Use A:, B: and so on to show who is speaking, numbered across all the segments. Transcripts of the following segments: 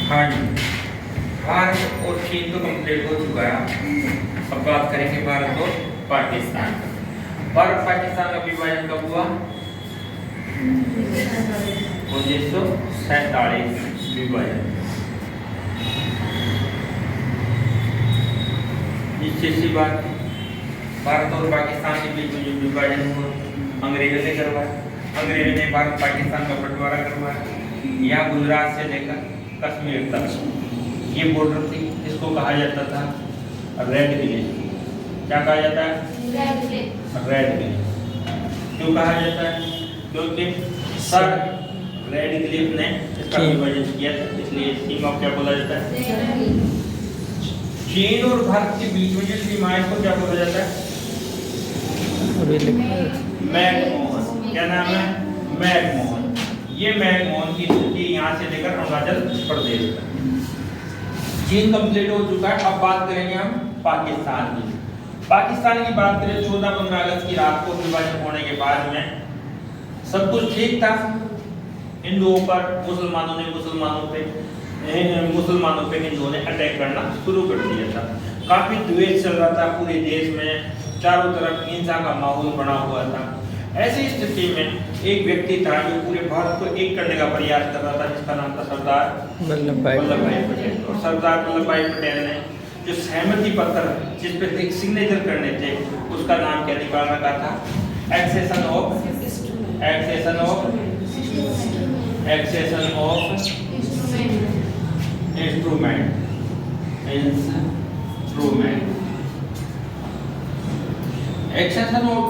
A: हाँ जी, भारत और चीन तो कंप्लीट हो चुका है। अब बात करेंगे भारत और पाकिस्तान। भारत पाकिस्तान का विभाजन कब हुआ? 1947 विभाजन। निश्चित सी बात, भारत और पाकिस्तान के बीच में जो विभाजन हुआ अंग्रेजों ने करवाया। अंग्रेजों ने भारत पाकिस्तान का बंटवारा करवाया। यहाँ गुजरात से लेकर कश्मीर तक ये बॉर्डर थी। इसको कहा जाता था रेड विलेज। क्या कहा जाता है? Red village. क्यों कहा जाता है? क्योंकि सर रेड विलेज ने इसका विभाजन किया था, इसलिए सीमा क्या बोला जाता है? चीन और भारत के बीच में जो सीमा है इसको क्या बोला जाता है? मैकमोहन। क्या नाम है? मैकमोहन। ये मैकमोहन की स्थिति यहाँ से लेकर अरुणाचल प्रदेश तक। चीन कंप्लीट हो चुका है। अब बात करेंगे हम पाकिस्तान की। पाकिस्तान की बात करें 14-15 अगस्त की रात को विभाजन होने के बाद में सब कुछ ठीक था। हिंदुओं पर मुसलमानों पे हिंदुओं ने अटैक करना शुरू कर दिया था। काफी द्वेष चल रहा था पूरे देश में, चारों तरफ हिंसा का माहौल बना हुआ था। ऐसी स्थिति में एक व्यक्ति था जो पूरे भारत को एक करने का प्रयास कर रहा था, जिसका नाम था सरदार वल्लभ भाई पटेल। और सरदार वल्लभ भाई पटेल ने जो सहमति पत्र जिस पे एक सिग्नेचर करने थे उसका नाम क्या निकाल रखा था? Accession of instrument. Accession of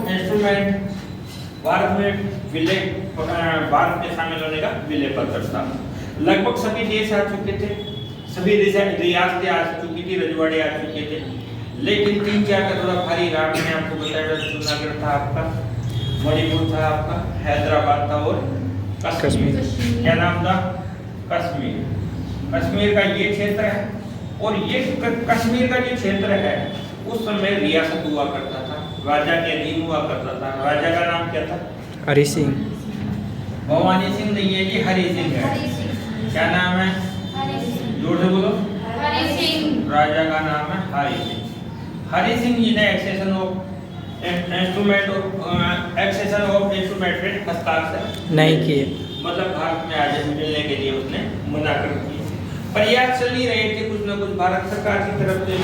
A: instrument Bharat में शामिल होने का विलय पत्र था। लगभग सभी देश आ चुके थे, सभी रियासतें आ चुकी थी, रजवाड़े आ चुके थे। लेकिन 3-4 का थोड़ा भारी राग मैंने आपको बताया। जूनागढ़ था आपका, मणिपुर था आपका, हैदराबाद था और कश्मीर। क्या नाम था? कश्मीर। कश्मीर का ये क्षेत्र है। और ये कश्मीर का जो क्षेत्र है उस समय रियासत हुआ करता था, राजा के अधीन हुआ करता था। राजा का नाम क्या था?
B: हरि सिंह।
A: भवानी सिंह नहीं है जी, हरि सिंह है। क्या नाम है? जोर से बोलो। हरि सिंह। राजा का नाम है हरि सिंह। हरि सिंह जी ने एक्सेशन ऑफ इंस्ट्रूमेंट पे हस्ताक्षर
B: नहीं किए।
A: मतलब भारत में आजादी मिलने के लिए उसने मना कर दिया। प्रयास चल ही रहे थे कुछ न कुछ भारत सरकार की तरफ से,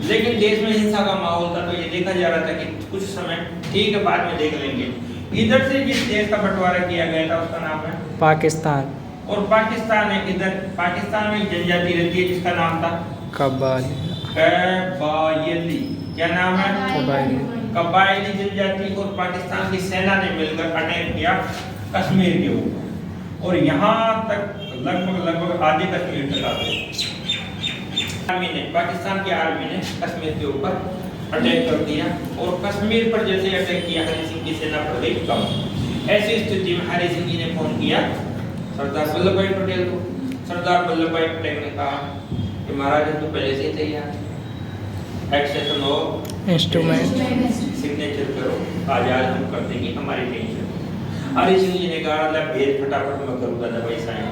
A: लेकिन देश में हिंसा का माहौल था। तो ये देखा जा रहा था कि कुछ समय ठीक है, बाद में देख लेंगे। इधर से जिस देश का बंटवारा किया गया था उसका नाम है
B: पाकिस्तान।
A: और पाकिस्तान है। इधर पाकिस्तान में एक जनजाति रहती है जिसका नाम था
B: कबायली।
A: क्या नाम है?
B: कबायली।
A: कबायली जनजाति। और पाकिस्तान की सेना ने मिलकर अटैक किया कश्मीर के ऊपर और यहाँ तक लगभग आधे कश्मीर तक आ गए। पाकिस्तान की आर्मी ने कश्मीर के ऊपर अटैक कर दिया और कश्मीर पर जैसे अटैक किया हरि सिंह की सेना पर गई कम। ऐसी स्थिति में हरि सिंह जी ने फोन किया सरदार वल्लभ भाई पटेल को। सरदार वल्लभ भाई पटेल ने कहा कि महाराज तो पहले से ही तैयार, एक्सेशन ऑफ
B: इंस्ट्रूमेंट
A: सिग्नेचर करो, आज हम कर देंगे, हमारी टेंशन। हरि सिंह जी ने कहा भेद फटाफट मैं करूँगा, दवाई साइन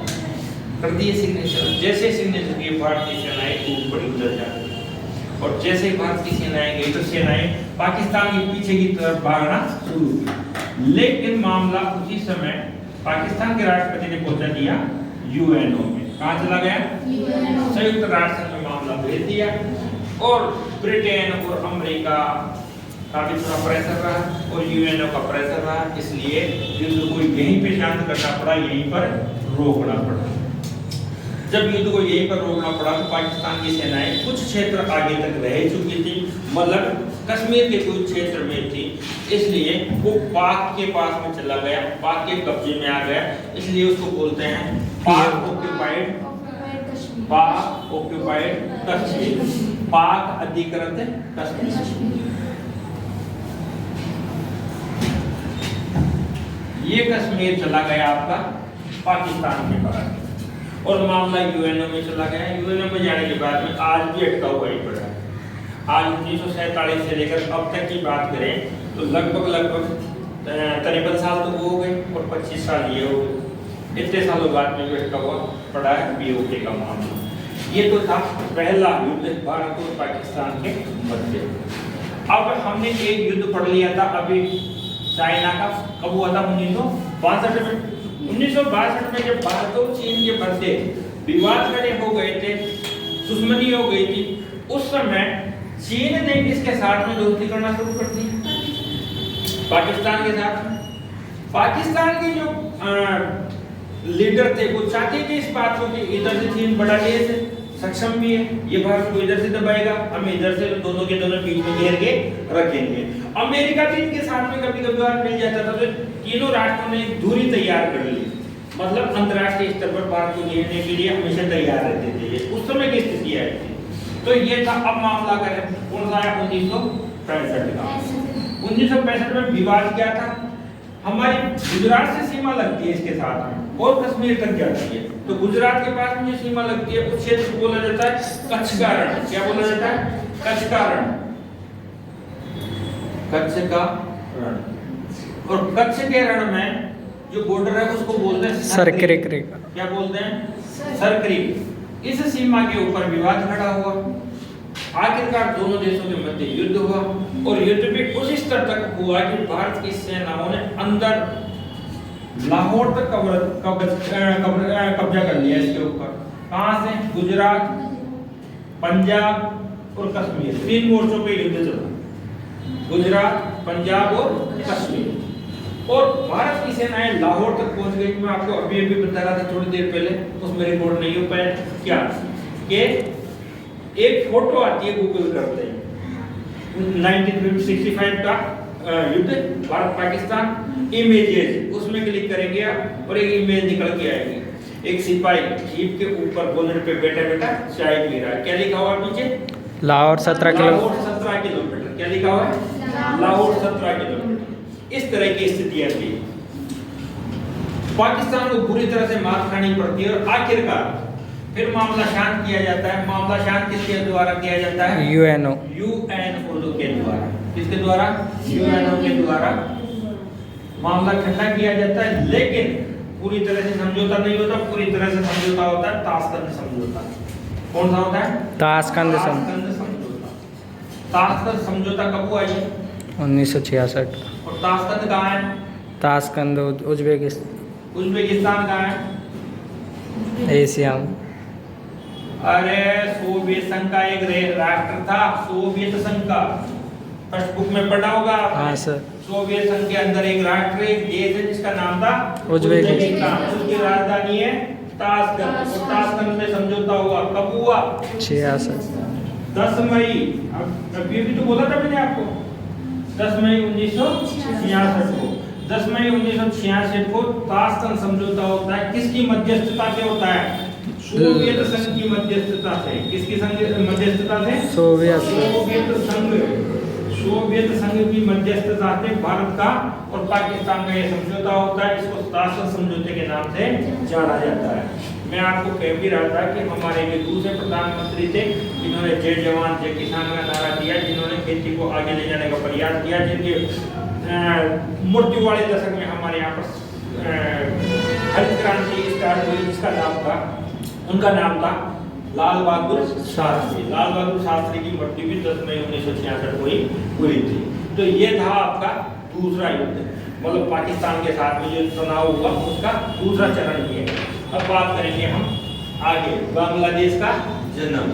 A: कर दिए सिग्नेचर। जैसे सिग्नेचर किए भारतीय सेनाएं खूब बड़ी उधर जाती और जैसे ही भारत की सेनाएं गई तो सेनाएं पाकिस्तान के पीछे की तरफ भागना शुरू की। लेकिन मामला उसी समय पाकिस्तान के राष्ट्रपति ने पहुंचा दिया यूएनओ में। कहाँ चला गया? संयुक्त राष्ट्र संघ में मामला भेज दिया और ब्रिटेन और अमेरिका का भी थोड़ा प्रेशर रहा और यूएनओ का प्रेशर रहा। इसलिए युद्ध को यहीं पे शांत करना पड़ा, यहीं पर रोकना पड़ा। जब युद्ध को यहीं पर रोकना पड़ा तो पाकिस्तान की सेनाएं कुछ क्षेत्र आगे तक रह चुकी थी, मतलब कश्मीर के कुछ क्षेत्र में थी, इसलिए वो पाक के पास में चला गया, पाक के कब्जे में आ गया। इसलिए उसको बोलते हैं पाक ऑक्युपाइड कश्मीर, पाक अधिकृत कश्मीर। ये कश्मीर चला गया आपका पाकिस्तान के पास और मामला यूएनओ में चला गया। यूएनओ में जाने के बाद में आज भी अटका हुआ ही पड़ा है। आज 1947 से लेकर अब तक की बात करें तो लगभग 53 साल तो वो हो गए और 25 साल ये हो गए। इतने सालों बाद में जो हुआ पड़ा है पीओके का मामला। ये तो था पहला युद्ध भारत और पाकिस्तान के मध्य। अब हमने एक युद्ध पढ़ लिया था अभी चाइना का, कब हुआ था? 1962 में। 1962 में जब भारत और चीन के मध्य विवाद खड़े हो गए थे, दुश्मनी हो गई थी, उस समय चीन ने इसके साथ में दोस्ती करना शुरू कर दी पाकिस्तान के साथ। पाकिस्तान के जो लीडर थे वो चाहते थे इस बात को कि इधर से चीन बड़ा देश है, सक्षम भी है, ये भारत को इधर से दबाएगा, हम इधर से दोनों के दोनों बीच में घेर के रखेंगे। अमेरिका भी इनके साथ में कभी कभार मिल जाता था, तो तीनों राष्ट्रों ने एक दूरी तैयार कर ली, मतलब अंतर्राष्ट्रीय स्तर पर भारत को घेरने के लिए हमेशा तैयार रहते थे। ये उस समय की स्थिति है। तो ये था। अब मामला करें कौन सा है? 1965 का। 1965 में विवाद क्या था? हमारी गुजरात से सीमा लगती है इसके साथ में और कश्मीर तक जाती है। तो गुजरात के पास में जो सीमा लगती है उस क्षेत्र को बोला जाता है कच्छ का रण। क्या बोला जाता है? कच्छ का रण। कच्छ का रण। और कच्छ के रण में जो बॉर्डर है उसको बोलते हैं
B: सरक्रिक रेखा।
A: क्या बोलते हैं? सरक्रिक। इस सीमा के ऊपर विवाद खड़ा हुआ। आखिरकार दोनों देशों के मध्य युद्ध हुआ और युद्ध भी उस स्तर तक हुआ कि भारत की सेनाओं ने अंदर लाहौर तक कब्जा कर लिया इसके ऊपर। कहां से? गुजरात, पंजाब और कश्मीर, 3 मोर्चों पे युद्ध चला। गुजरात, पंजाब और कश्मीर। और भारत की सेनाएं लाहौर तक पहुंच गई। मैं आपको अभी बता रहा था थोड़ी देर पहले, उसमें रिकॉर्ड नहीं हो पाया। क्या कि एक फोटो आती है, गूगल करते हैं, 1965 का युद्ध भारत पाकिस्तान इमेजेस, उसमें क्लिक करेंगे आप और एक इमेज निकल के आएगी। एक सिपाही जीप के ऊपर बोनट पे बैठा बैठा चाय पी रहा है। क्या लिखा हुआ पीछे?
B: लाहौर 17
A: किलोमीटर। क्या लिखा हुआ है? लाहौर 17 किलोमीटर। इस तरह की स्थितियां थी। पाकिस्तान को बुरी तरह से मात खानी पड़ती है और आखिरकार फिर मामला शांत किया जाता है। मामला शांत किसके द्वारा किया जाता है?
B: यूएनओ
A: के द्वारा। किसके द्वारा? यूएनओ के द्वारा मामला ठंडा किया जाता है। लेकिन पूरी तरह से समझौता नहीं होता। पूरी तरह से समझौता होता है ताशकंद समझौता। कौन सा होता है?
B: ताशकंद
A: समझौता। ताशकंद समझौता कब हुआ ये?
B: 1966।
A: और ताशकंद कहाँ है?
B: ताशकंद
A: उज्बेकिस्तान कहाँ है?
B: एशिया में।
A: अरे सोवियत संघ का एक राष्ट्र था, सोवियत संघ का। फर्स्ट बुक में पढ़ा होगा आपने।
B: हाँ सर।
A: सोवियत संघ के अंदर एक राष्ट्र, एक देश है जिसका नाम था
B: उज्बेकिस्तान।
A: उसकी राजधानी है ताशकंद। और ताशकंद में समझौता हुआ। कब हुआ?
B: 66।
A: 10 मई। अब अभी भी तो बोला था मैंने आपको, 10 मई 1966 को। 10 मई 1966 को ताशकंद समझौता होता है। किसकी मध्यस्थता से होता है? सोवियत संघ की मध्यस्थता से। किसकी मध्यस्थता से? सोवियत संघ की मध्यस्थता से भारत का और पाकिस्तान का यह समझौता होता है। इसको ताशकंद समझौते के नाम से जाना जाता है। मैं आपको कह भी रहा था कि हमारे जो दूसरे प्रधानमंत्री थे जिन्होंने जय जवान जय किसान का नारा दिया, जिन्होंने खेती को आगे ले जाने का प्रयास किया, जिनके मृत्यु वाले दशक में हमारे यहाँ पर हरित क्रांति स्टार्ट हुई, जिसका नाम था, उनका नाम था लाल बहादुर शास्त्री। लाल बहादुर शास्त्री की मृत्यु भी 10 मई 1966 को ही हुई थी। तो ये था आपका दूसरा युद्ध, मतलब पाकिस्तान के साथ में जो तनाव हुआ उसका दूसरा चरण ये है। अब बात करेंगे हम आगे बांग्लादेश का जन्म।